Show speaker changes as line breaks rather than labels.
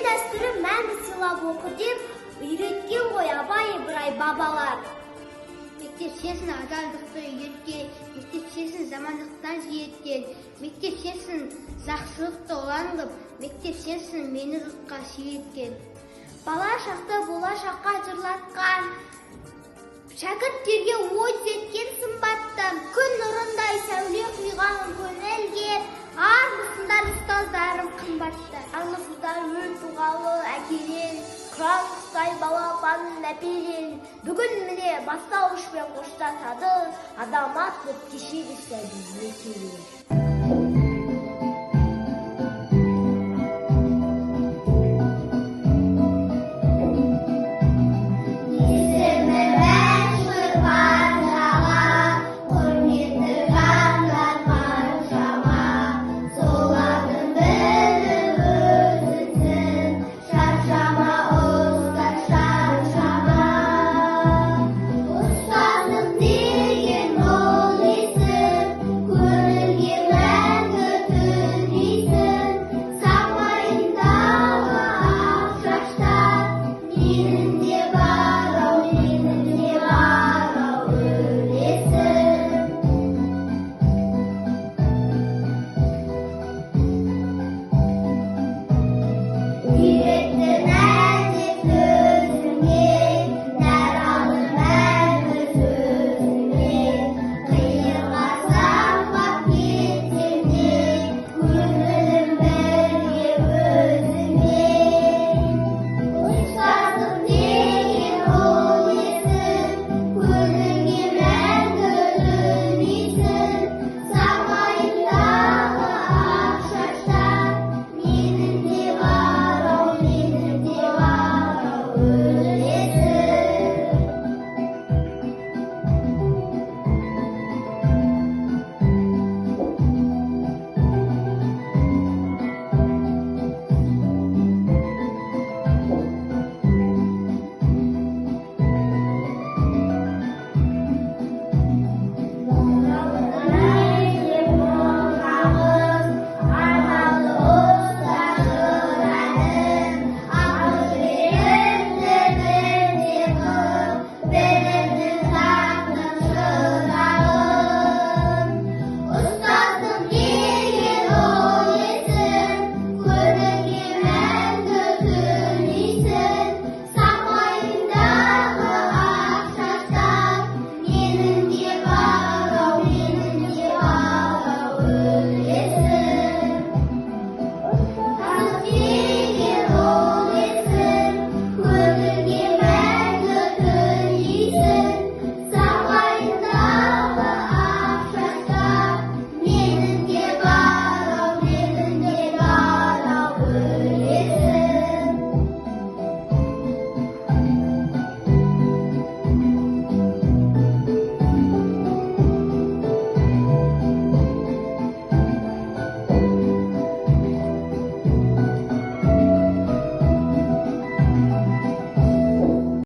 дәстүрі мәңгі сыйлап оқы деп үйреткен ғой Абай Ибрай бабалар.
Мектеп сенсін адалдықты үйреткен, мектеп сенсін жамандықтан жиеткен, мектеп сенсін жақсылықты ұлан қып, мектеп сенсін мені жұртқа сүйреткен.
Бала шақты болашаққа жырлатқан, шәкірттерге ой жеткен сымбатты, күн нұрындай сәуле құйған көңілге, армысыңдар ұстаздарым қымбатты. Аңысыздар өр туғалы әкелен, құран ұстай балапанын әперен. Бүгін міне бастауышпен қоштасады, адамат боп кешегі сәби мекелер.